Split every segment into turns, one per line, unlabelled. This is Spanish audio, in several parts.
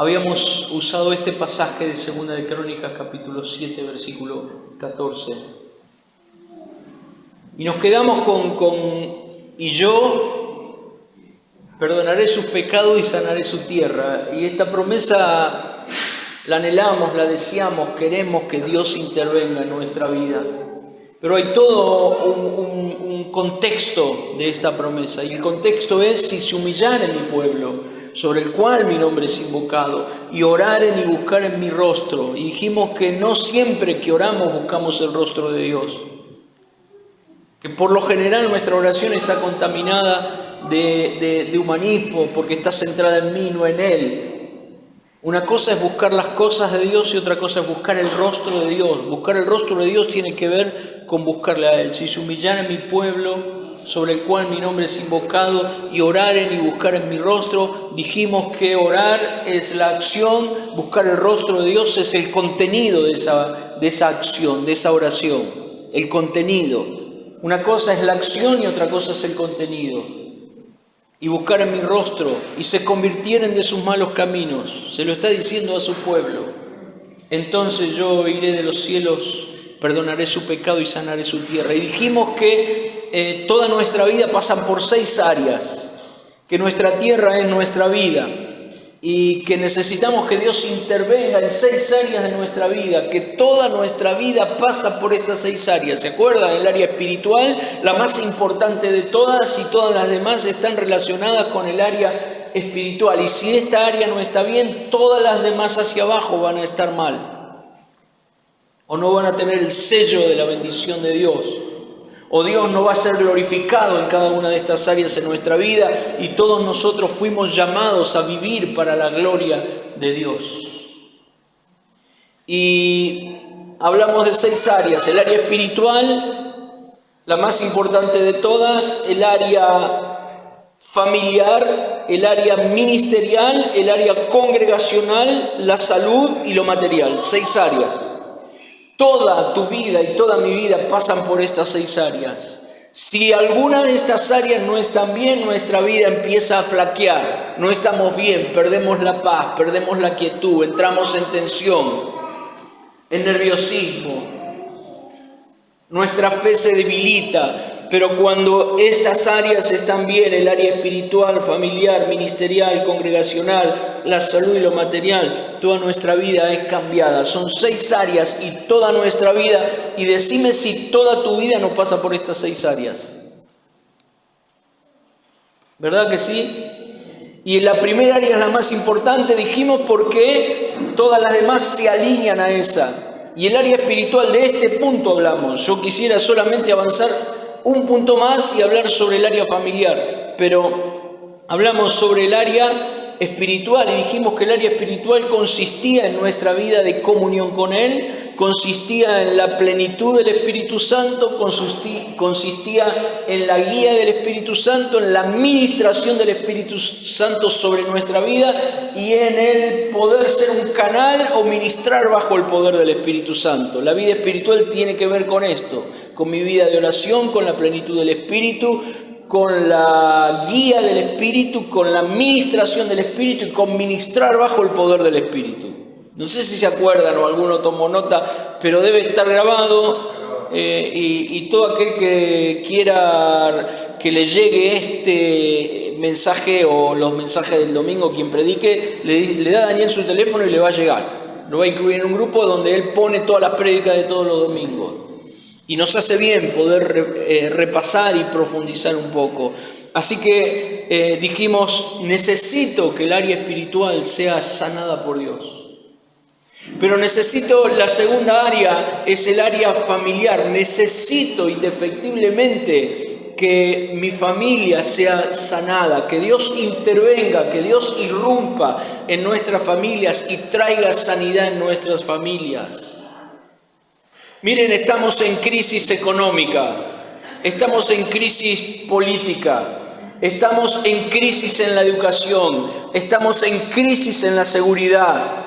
Habíamos usado este pasaje de 2 de Crónicas, capítulo 7, versículo 14. Y nos quedamos y yo perdonaré sus pecados y sanaré su tierra. Y esta promesa la anhelamos, la deseamos, queremos que Dios intervenga en nuestra vida. Pero hay todo un contexto de esta promesa. Y el contexto es: si se humillare mi pueblo, sobre el cual mi nombre es invocado, y oraren y buscaren mi rostro. Y dijimos que no siempre que oramos buscamos el rostro de Dios. Que por lo general nuestra oración está contaminada de humanismo, porque está centrada en mí, no en Él. Una cosa es buscar las cosas de Dios y otra cosa es buscar el rostro de Dios. Buscar el rostro de Dios tiene que ver con buscarle a Él. Si se humillare mi pueblo, sobre el cual mi nombre es invocado, y oraren y buscaren mi rostro. Dijimos que orar es la acción, buscar el rostro de Dios es el contenido de esa acción, de esa oración. El contenido. Una cosa es la acción y otra cosa es el contenido. Y buscar en mi rostro y se convirtieren de sus malos caminos. Se lo está diciendo a su pueblo. Entonces yo iré de los cielos, perdonaré su pecado y sanaré su tierra. Y dijimos que toda nuestra vida pasa por 6 áreas. Que nuestra tierra es nuestra vida. Y que necesitamos que Dios intervenga en 6 áreas de nuestra vida, que toda nuestra vida pasa por estas 6 áreas. ¿Se acuerdan? El área espiritual, la más importante de todas, y todas las demás están relacionadas con el área espiritual. Y si esta área no está bien, todas las demás hacia abajo van a estar mal. O no van a tener el sello de la bendición de Dios. O Dios no va a ser glorificado en cada una de estas áreas en nuestra vida, y todos nosotros fuimos llamados a vivir para la gloria de Dios. Y hablamos de 6 áreas: el área espiritual, la más importante de todas; el área familiar, el área ministerial, el área congregacional, la salud y lo material. 6 áreas. Toda tu vida y toda mi vida pasan por estas 6 áreas. Si alguna de estas áreas no están bien, nuestra vida empieza a flaquear. No estamos bien, perdemos la paz, perdemos la quietud, entramos en tensión, en nerviosismo. Nuestra fe se debilita. Pero cuando estas áreas están bien, el área espiritual, familiar, ministerial, congregacional, la salud y lo material, toda nuestra vida es cambiada. Son 6 áreas y toda nuestra vida. Y decime si toda tu vida no pasa por estas 6 áreas. ¿Verdad que sí? Y la primera área es la más importante, dijimos, porque todas las demás se alinean a esa. Y el área espiritual, de este punto hablamos. Yo quisiera solamente avanzar un punto más y hablar sobre el área familiar, pero hablamos sobre el área espiritual y dijimos que el área espiritual consistía en nuestra vida de comunión con Él, consistía en la plenitud del Espíritu Santo, consistía en la guía del Espíritu Santo, en la ministración del Espíritu Santo sobre nuestra vida y en el poder ser un canal o ministrar bajo el poder del Espíritu Santo. La vida espiritual tiene que ver con esto, con mi vida de oración, con la plenitud del Espíritu, con la guía del Espíritu, con la ministración del Espíritu y con ministrar bajo el poder del Espíritu. No sé si se acuerdan o alguno tomó nota, pero debe estar grabado y todo aquel que quiera que le llegue este mensaje o los mensajes del domingo, quien predique, le da a Daniel su teléfono y le va a llegar. Lo va a incluir en un grupo donde él pone todas las prédicas de todos los domingos. Y nos hace bien poder repasar y profundizar un poco. Así que dijimos, necesito que el área espiritual sea sanada por Dios. Pero necesito, la segunda área es el área familiar. Necesito indefectiblemente que mi familia sea sanada, que Dios intervenga, que Dios irrumpa en nuestras familias y traiga sanidad en nuestras familias. Miren, estamos en crisis económica, estamos en crisis política, estamos en crisis en la educación, estamos en crisis en la seguridad.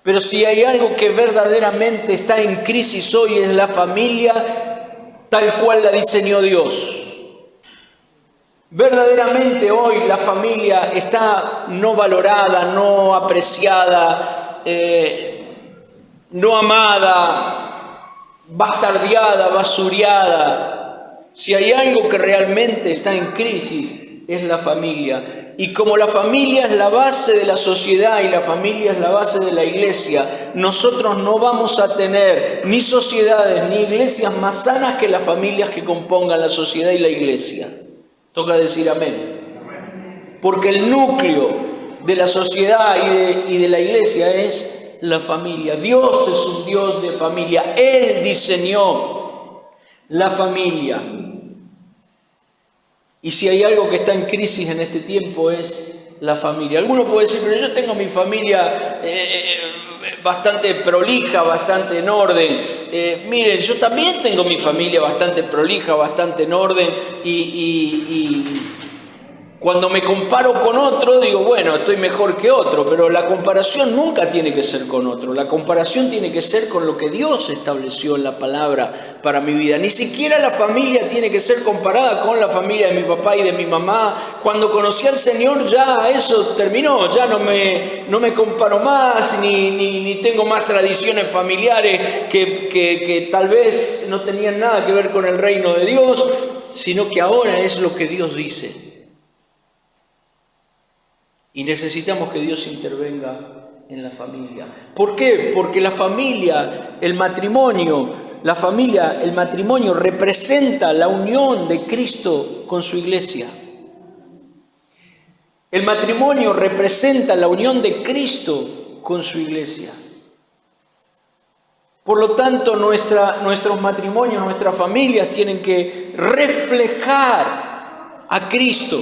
Pero si hay algo que verdaderamente está en crisis hoy es la familia tal cual la diseñó Dios. Verdaderamente hoy la familia está no valorada, no apreciada, no amada, bastardeada, basureada. Si hay algo que realmente está en crisis, es la familia. Y como la familia es la base de la sociedad y la familia es la base de la iglesia, nosotros no vamos a tener ni sociedades ni iglesias más sanas que las familias que compongan la sociedad y la iglesia. Toca decir amén. Porque el núcleo de la sociedad y de la iglesia es la familia. Dios es un Dios de familia. Él diseñó la familia. Y si hay algo que está en crisis en este tiempo es la familia. Algunos pueden decir, pero yo tengo mi familia bastante prolija, bastante en orden. Miren, yo también tengo mi familia bastante prolija, bastante en orden. Y cuando me comparo con otro, digo, bueno, estoy mejor que otro. Pero la comparación nunca tiene que ser con otro. La comparación tiene que ser con lo que Dios estableció en la palabra para mi vida. Ni siquiera la familia tiene que ser comparada con la familia de mi papá y de mi mamá. Cuando conocí al Señor ya eso terminó. Ya no me comparo más, ni tengo más tradiciones familiares que tal vez no tenían nada que ver con el reino de Dios, sino que ahora es lo que Dios dice. Y necesitamos que Dios intervenga en la familia. ¿Por qué? Porque la familia, el matrimonio representa la unión de Cristo con su iglesia. El matrimonio representa la unión de Cristo con su iglesia. Por lo tanto, nuestros matrimonios, nuestras familias tienen que reflejar a Cristo.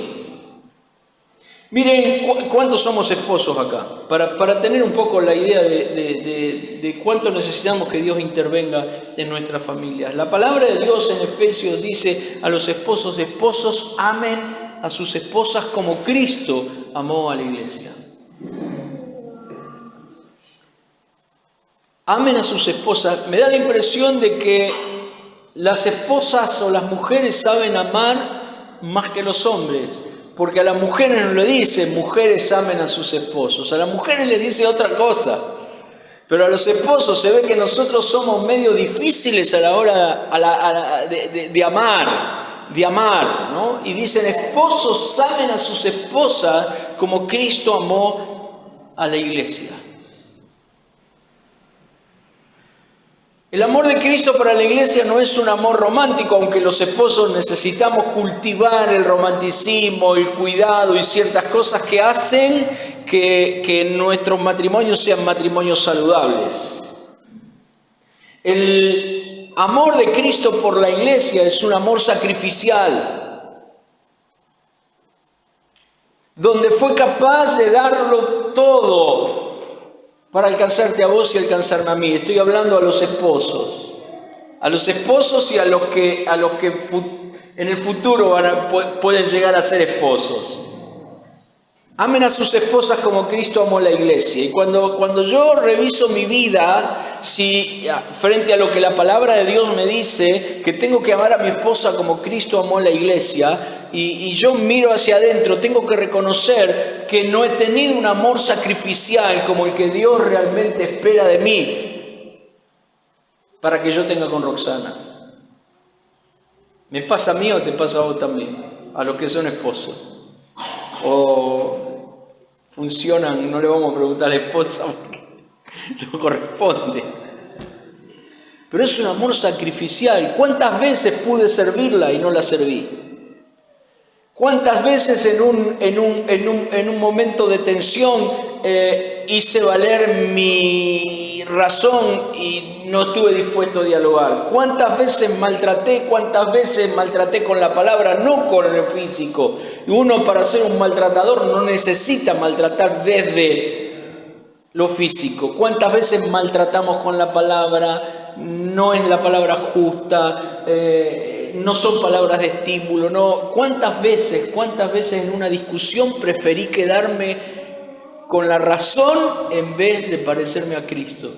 Miren, ¿cuántos somos esposos acá? Para tener un poco la idea de cuánto necesitamos que Dios intervenga en nuestras familias. La palabra de Dios en Efesios dice a los esposos: esposos, amen a sus esposas como Cristo amó a la iglesia. Amen a sus esposas. Me da la impresión de que las esposas o las mujeres saben amar más que los hombres. Porque a las mujeres no le dicen, mujeres amen a sus esposos. A las mujeres les dice otra cosa. Pero a los esposos se ve que nosotros somos medio difíciles a la hora de amar, ¿no? Y dicen, esposos amen a sus esposas como Cristo amó a la iglesia. El amor de Cristo para la iglesia no es un amor romántico, aunque los esposos necesitamos cultivar el romanticismo, el cuidado y ciertas cosas que hacen que nuestros matrimonios sean matrimonios saludables. El amor de Cristo por la iglesia es un amor sacrificial, donde fue capaz de darlo todo para alcanzarte a vos y alcanzarme a mí. Estoy hablando a los esposos y a los que en el futuro pueden llegar a ser esposos. Amen a sus esposas como Cristo amó la iglesia. Y cuando yo reviso mi vida, frente a lo que la palabra de Dios me dice, que tengo que amar a mi esposa como Cristo amó la iglesia, y yo miro hacia adentro, tengo que reconocer que no he tenido un amor sacrificial como el que Dios realmente espera de mí para que yo tenga con Roxana. ¿Me pasa a mí o te pasa a vos también? A los que son esposos. O funcionan, no le vamos a preguntar a la esposa porque no corresponde. Pero es un amor sacrificial. ¿Cuántas veces pude servirla y no la serví? ¿Cuántas veces en un momento de tensión hice valer mi razón y no estuve dispuesto a dialogar? ¿Cuántas veces maltraté con la palabra, no con el físico? Uno, para ser un maltratador, no necesita maltratar desde lo físico. ¿Cuántas veces maltratamos con la palabra? No es la palabra justa, no son palabras de estímulo, no. ¿Cuántas veces en una discusión preferí quedarme con la razón en vez de parecerme a Cristo?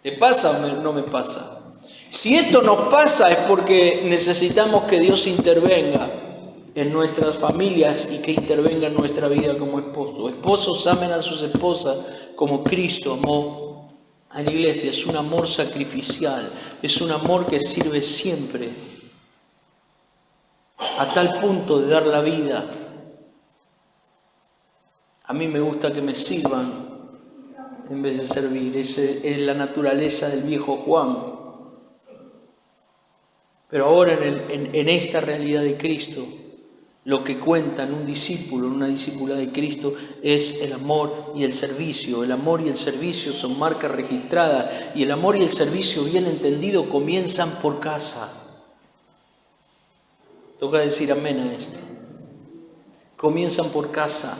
¿Te pasa o no me pasa? Si esto nos pasa es porque necesitamos que Dios intervenga en nuestras familias y que intervenga en nuestra vida como esposos. Esposos, amen a sus esposas como Cristo amó a la iglesia. Es un amor sacrificial, es un amor que sirve siempre, a tal punto de dar la vida. A mí me gusta que me sirvan en vez de servir. Esa es la naturaleza del viejo Juan. Pero ahora en esta realidad de Cristo, lo que cuenta en un discípulo, en una discípula de Cristo, es el amor y el servicio. El amor y el servicio son marcas registradas, y el amor y el servicio bien entendido comienzan por casa. Toca decir amén a esto. Comienzan por casa.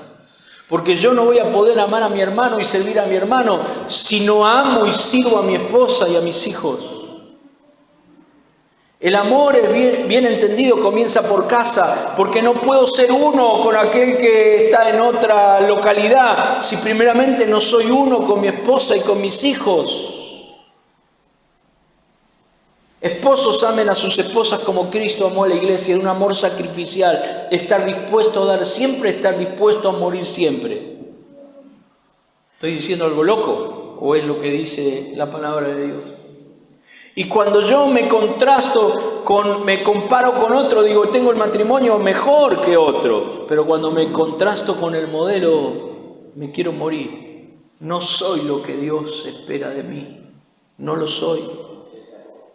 Porque yo no voy a poder amar a mi hermano y servir a mi hermano si no amo y sirvo a mi esposa y a mis hijos. El amor bien entendido comienza por casa, porque no puedo ser uno con aquel que está en otra localidad si primeramente no soy uno con mi esposa y con mis hijos. Esposos, amen a sus esposas como Cristo amó a la iglesia, un amor sacrificial, estar dispuesto a dar siempre, estar dispuesto a morir siempre. ¿Estoy diciendo algo loco o es lo que dice la palabra de Dios? Y cuando yo me comparo con otro, digo, tengo el matrimonio mejor que otro, pero cuando me contrasto con el modelo, me quiero morir. No soy lo que Dios espera de mí, no lo soy.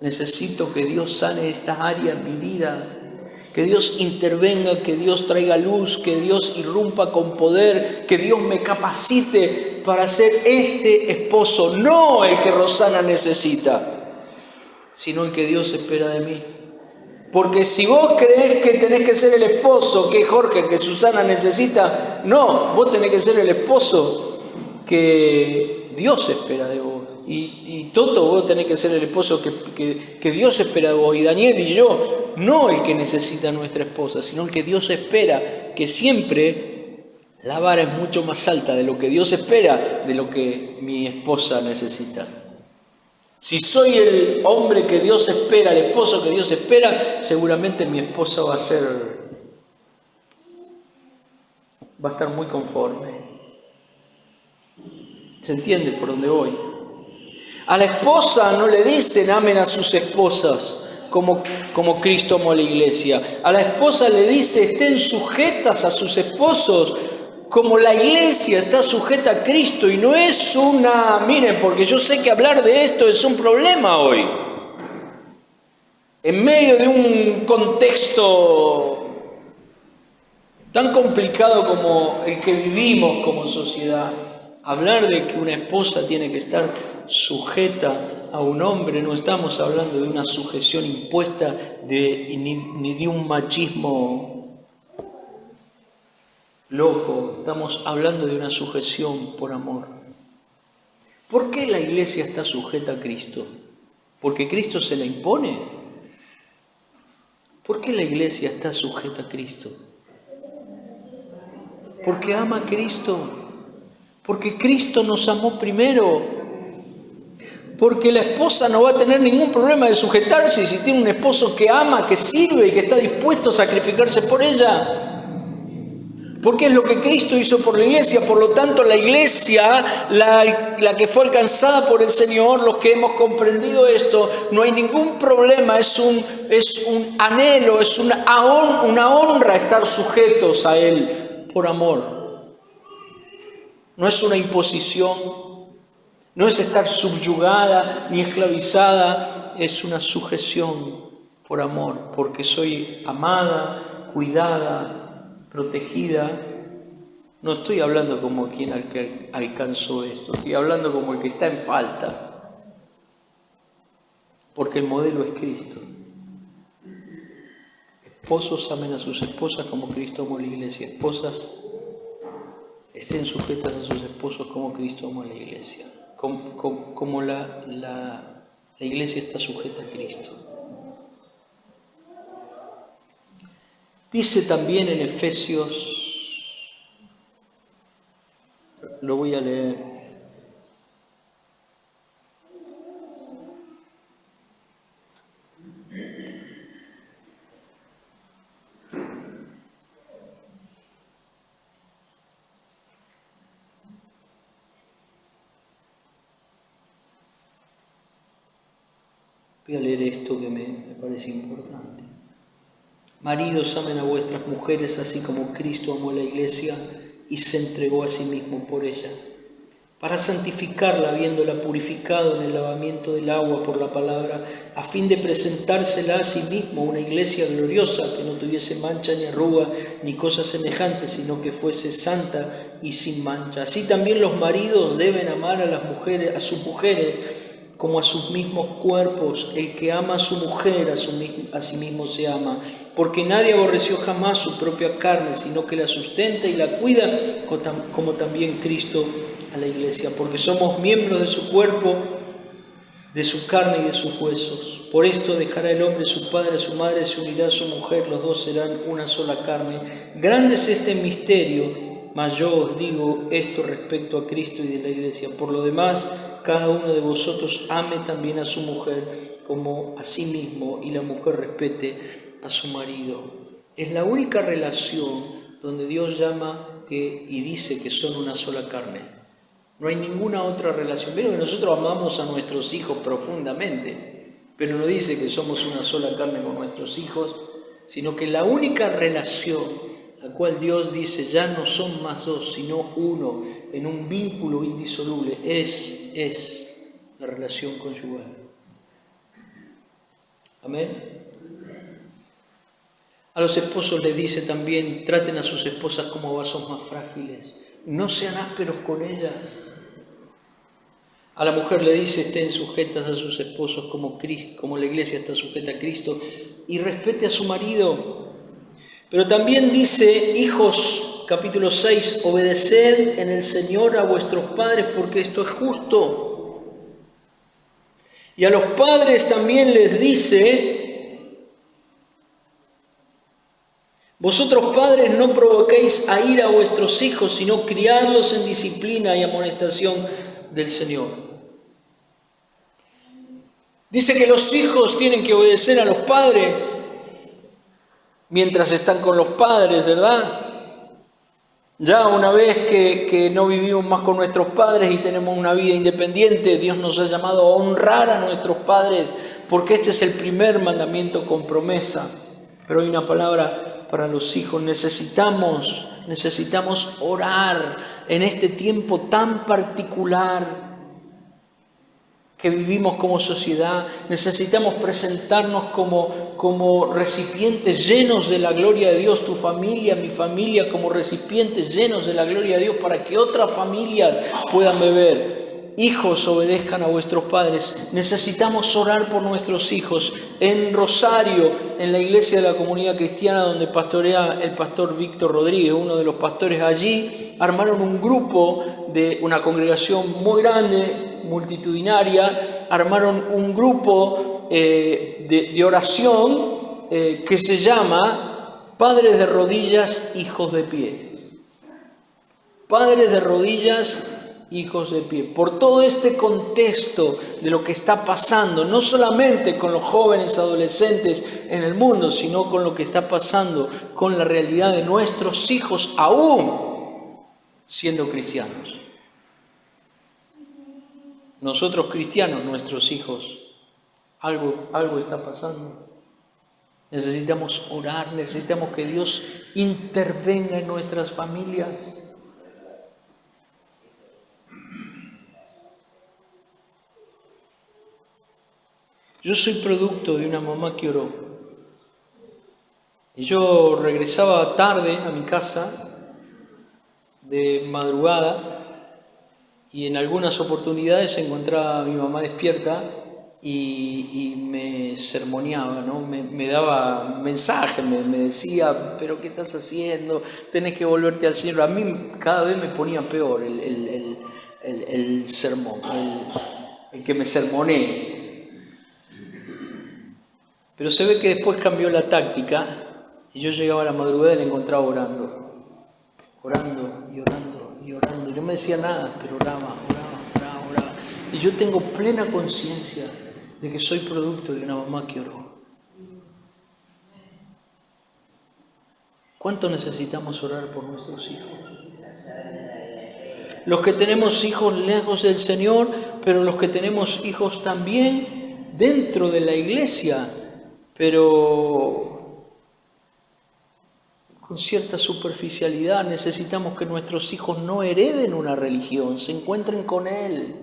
Necesito que Dios sane esta área en mi vida, que Dios intervenga, que Dios traiga luz, que Dios irrumpa con poder, que Dios me capacite para ser este esposo, no el que Rosana necesita, sino el que Dios espera de mí. Porque si vos creés que tenés que ser el esposo que Jorge, que Susana necesita, no, vos tenés que ser el esposo que Dios espera de vos. Y Toto, vos tenés que ser el esposo que Dios espera de vos. Y Daniel y yo, no el que necesita a nuestra esposa, sino el que Dios espera, que siempre la vara es mucho más alta de lo que Dios espera, de lo que mi esposa necesita. Si soy el hombre que Dios espera, el esposo que Dios espera, seguramente mi esposa va a estar muy conforme. ¿Se entiende por dónde voy? A la esposa no le dicen amen a sus esposas como Cristo amó a la iglesia. A la esposa le dice estén sujetas a sus esposos como la iglesia está sujeta a Cristo. Y no es miren, porque yo sé que hablar de esto es un problema hoy. En medio de un contexto tan complicado como el que vivimos como sociedad, hablar de que una esposa tiene que estar sujeta a un hombre, no estamos hablando de una sujeción impuesta ni de un machismo loco, estamos hablando de una sujeción por amor. ¿Por qué la iglesia está sujeta a Cristo? ¿Porque Cristo se la impone? ¿Por qué la iglesia está sujeta a Cristo? Porque ama a Cristo, porque Cristo nos amó primero. Porque la esposa no va a tener ningún problema de sujetarse si tiene un esposo que ama, que sirve y que está dispuesto a sacrificarse por ella. Porque es lo que Cristo hizo por la iglesia. Por lo tanto, la iglesia, la que fue alcanzada por el Señor, los que hemos comprendido esto, no hay ningún problema. Es un anhelo, es una honra estar sujetos a Él por amor. No es una imposición. No es estar subyugada ni esclavizada, es una sujeción por amor, porque soy amada, cuidada, protegida. No estoy hablando como quien alcanzó esto, estoy hablando como el que está en falta, porque el modelo es Cristo. Esposos amen a sus esposas como Cristo amó a la iglesia. Esposas estén sujetas a sus esposos como Cristo amó a la iglesia. Como la iglesia está sujeta a Cristo. Dice también en Efesios, lo voy a leer, Voy a leer esto que me parece importante. Maridos, amen a vuestras mujeres así como Cristo amó a la iglesia y se entregó a sí mismo por ella, para santificarla, habiéndola purificado en el lavamiento del agua por la palabra, a fin de presentársela a sí mismo una iglesia gloriosa, que no tuviese mancha ni arruga ni cosa semejante, sino que fuese santa y sin mancha. Así también los maridos deben amar a las mujeres, a sus mujeres, como a sus mismos cuerpos. El que ama a su mujer, a sí mismo se ama, porque nadie aborreció jamás su propia carne, sino que la sustenta y la cuida, como también Cristo a la iglesia, porque somos miembros de su cuerpo, de su carne y de sus huesos. Por esto dejará el hombre su padre, su madre, se unirá a su mujer, los dos serán una sola carne. Grande es este misterio, mas yo os digo esto respecto a Cristo y de la iglesia. Por lo demás, cada uno de vosotros ame también a su mujer como a sí mismo, y la mujer respete a su marido. Es la única relación donde Dios llama y dice que son una sola carne. No hay ninguna otra relación. Pero que nosotros amamos a nuestros hijos profundamente, pero no dice que somos una sola carne con nuestros hijos, sino que la única relación la cual Dios dice ya no son más dos, sino uno, en un vínculo indisoluble, es la relación conyugal. Amén. A los esposos les dice también: traten a sus esposas como vasos más frágiles, no sean ásperos con ellas. A la mujer le dice: estén sujetas a sus esposos como la iglesia está sujeta a Cristo, y respete a su marido. Pero también dice: hijos, capítulo 6, obedeced en el Señor a vuestros padres, porque esto es justo. Y a los padres también les dice: vosotros padres no provoquéis a ira a vuestros hijos, sino criadlos en disciplina y amonestación del Señor. Dice que los hijos tienen que obedecer a los padres mientras están con los padres, ¿verdad? Ya una vez que no vivimos más con nuestros padres y tenemos una vida independiente, Dios nos ha llamado a honrar a nuestros padres, porque este es el primer mandamiento con promesa. Pero hay una palabra para los hijos: necesitamos orar en este tiempo tan particular que vivimos como sociedad. Necesitamos presentarnos como recipientes llenos de la gloria de Dios, tu familia, mi familia, como recipientes llenos de la gloria de Dios, para que otras familias puedan beber. Hijos, obedezcan a vuestros padres. Necesitamos orar por nuestros hijos. En Rosario, en la iglesia de la Comunidad Cristiana donde pastorea el pastor Víctor Rodríguez, uno de los pastores allí, armaron un grupo de una congregación muy grande, multitudinaria, armaron un grupo de oración que se llama Padres de Rodillas, Hijos de Pie. Padres de Rodillas, hijos de pie. Por todo este contexto de lo que está pasando, no solamente con los jóvenes adolescentes en el mundo, sino con lo que está pasando con la realidad de nuestros hijos aún siendo cristianos. Nosotros cristianos, nuestros hijos, algo está pasando. Necesitamos orar, necesitamos que Dios intervenga en nuestras familias. Yo soy producto de una mamá que oró. Y yo regresaba tarde a mi casa, de madrugada, y en algunas oportunidades encontraba a mi mamá despierta y me sermoneaba, ¿no? Me daba mensajes, me decía: pero ¿qué estás haciendo? Tenés que volverte al Señor. A mí cada vez me ponía peor el sermón, el que me sermoné. Pero se ve que después cambió la táctica y yo llegaba a la madrugada y la encontraba orando y orando y orando. Y no me decía nada, pero oraba. Y yo tengo plena conciencia de que soy producto de una mamá que oró. ¿Cuánto necesitamos orar por nuestros hijos? Los que tenemos hijos lejos del Señor, pero los que tenemos hijos también dentro de la iglesia, pero con cierta superficialidad. Necesitamos que nuestros hijos no hereden una religión, se encuentren con Él,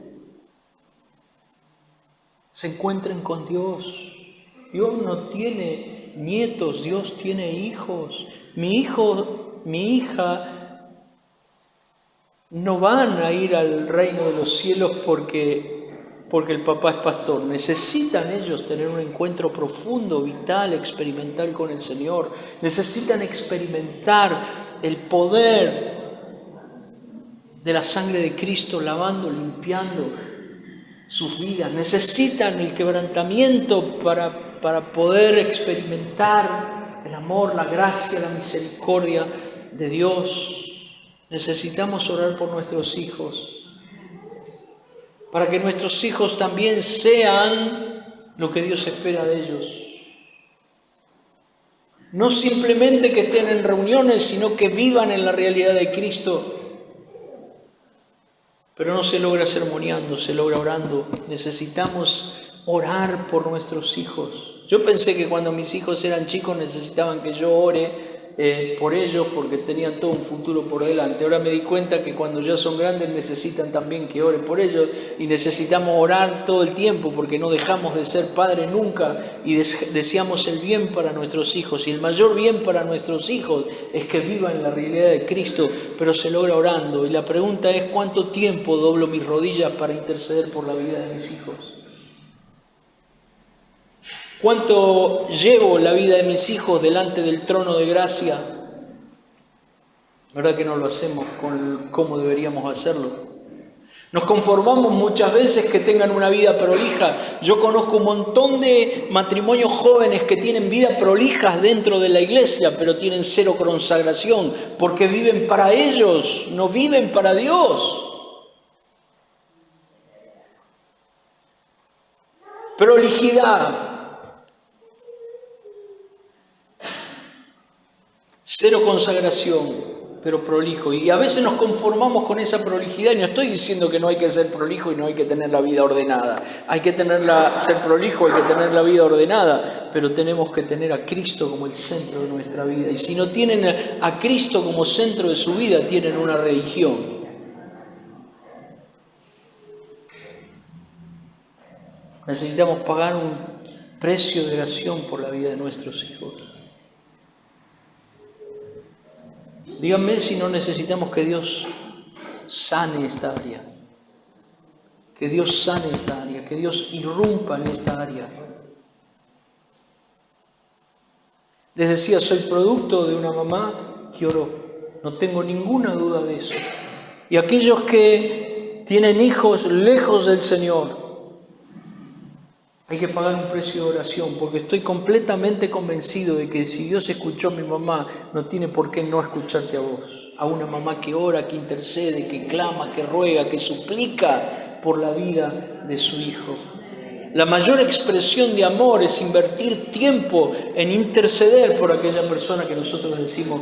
se encuentren con Dios. Dios no tiene nietos, Dios tiene hijos. Mi hijo, mi hija no van a ir al reino de los cielos porque el papá es pastor. Necesitan ellos tener un encuentro profundo, vital, experimental con el Señor. Necesitan experimentar el poder de la sangre de Cristo lavando, limpiando sus vidas. Necesitan el quebrantamiento para poder experimentar el amor, la gracia, la misericordia de Dios. Necesitamos orar por nuestros hijos, para que nuestros hijos también sean lo que Dios espera de ellos. No simplemente que estén en reuniones, sino que vivan en la realidad de Cristo. Pero no se logra sermoneando, se logra orando. Necesitamos orar por nuestros hijos. Yo pensé que cuando mis hijos eran chicos necesitaban que yo ore por ellos porque tenían todo un futuro por delante. Ahora me di cuenta que cuando ya son grandes necesitan también que ore por ellos, y necesitamos orar todo el tiempo porque no dejamos de ser padres nunca y deseamos el bien para nuestros hijos. Y el mayor bien para nuestros hijos es que vivan en la realidad de Cristo, pero se logra orando. Y la pregunta es: ¿cuánto tiempo doblo mis rodillas para interceder por la vida de mis hijos? ¿Cuánto llevo la vida de mis hijos delante del trono de gracia? ¿Verdad que no lo hacemos como deberíamos hacerlo? Nos conformamos muchas veces que tengan una vida prolija. Yo conozco un montón de matrimonios jóvenes que tienen vida prolijas dentro de la iglesia, pero tienen cero consagración, porque viven para ellos, no viven para Dios. Prolijidad. Cero consagración, pero prolijo. Y a veces nos conformamos con esa prolijidad. Y no estoy diciendo que no hay que ser prolijo y no hay que tener la vida ordenada. Hay que ser prolijo, hay que tener la vida ordenada. Pero tenemos que tener a Cristo como el centro de nuestra vida. Y si no tienen a Cristo como centro de su vida, tienen una religión. Necesitamos pagar un precio de oración por la vida de nuestros hijos. Díganme si no necesitamos que Dios sane esta área, que Dios sane esta área, que Dios irrumpa en esta área. Les decía, soy producto de una mamá que oró, no tengo ninguna duda de eso. Y aquellos que tienen hijos lejos del Señor, hay que pagar un precio de oración, porque estoy completamente convencido de que si Dios escuchó a mi mamá, no tiene por qué no escucharte a vos. A una mamá que ora, que intercede, que clama, que ruega, que suplica por la vida de su hijo. La mayor expresión de amor es invertir tiempo en interceder por aquella persona que nosotros decimos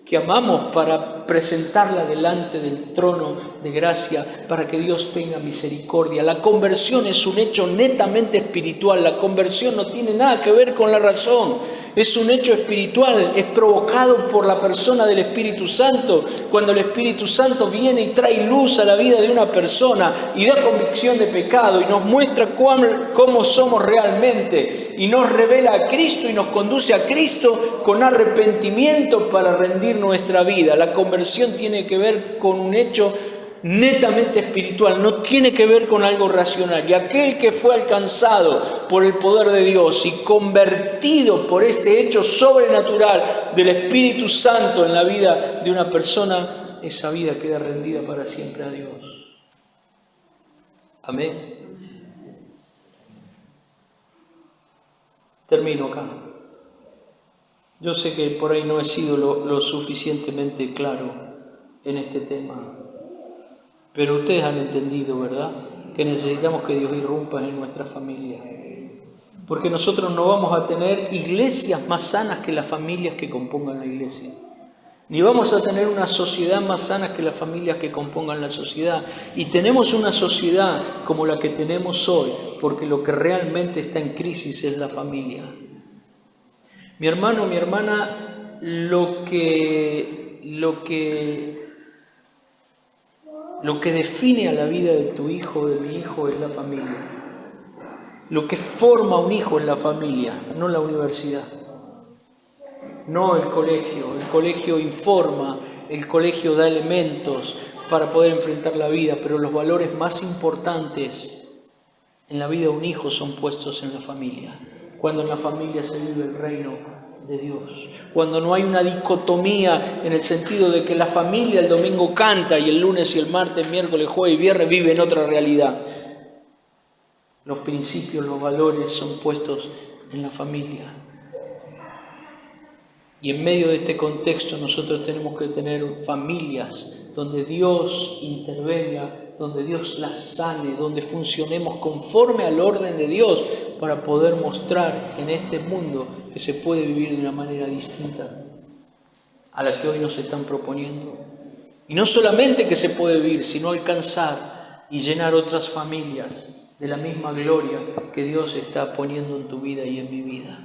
que amamos, para presentarla delante del trono de gracia, para que Dios tenga misericordia. La conversión es un hecho netamente espiritual. La conversión no tiene nada que ver con la razón. Es un hecho espiritual, es provocado por la persona del Espíritu Santo. Cuando el Espíritu Santo viene y trae luz a la vida de una persona y da convicción de pecado y nos muestra cómo somos realmente y nos revela a Cristo y nos conduce a Cristo con arrepentimiento para rendir nuestra vida. La conversión tiene que ver con un hecho netamente espiritual, no tiene que ver con algo racional. Y aquel que fue alcanzado por el poder de Dios y convertido por este hecho sobrenatural del Espíritu Santo en la vida de una persona, esa vida queda rendida para siempre a Dios. Amén. Termino acá. Yo sé que por ahí no he sido lo suficientemente claro en este tema, pero ustedes han entendido, ¿verdad?, que necesitamos que Dios irrumpa en nuestra familia. Porque nosotros no vamos a tener iglesias más sanas que las familias que compongan la iglesia. Ni vamos a tener una sociedad más sana que las familias que compongan la sociedad. Y tenemos una sociedad como la que tenemos hoy, porque lo que realmente está en crisis es la familia. Mi hermano, mi hermana, lo que define a la vida de tu hijo, de mi hijo, es la familia. Lo que forma un hijo es la familia, no la universidad. No el colegio. El colegio informa, el colegio da elementos para poder enfrentar la vida, pero los valores más importantes en la vida de un hijo son puestos en la familia. Cuando en la familia se vive el reino de Dios. Cuando no hay una dicotomía en el sentido de que la familia el domingo canta y el lunes y el martes, miércoles, jueves y viernes vive en otra realidad. Los principios, los valores son puestos en la familia. Y en medio de este contexto nosotros tenemos que tener familias donde Dios intervenga, donde Dios las sane, donde funcionemos conforme al orden de Dios para poder mostrar en este mundo que se puede vivir de una manera distinta a la que hoy nos están proponiendo. Y no solamente que se puede vivir, sino alcanzar y llenar otras familias de la misma gloria que Dios está poniendo en tu vida y en mi vida.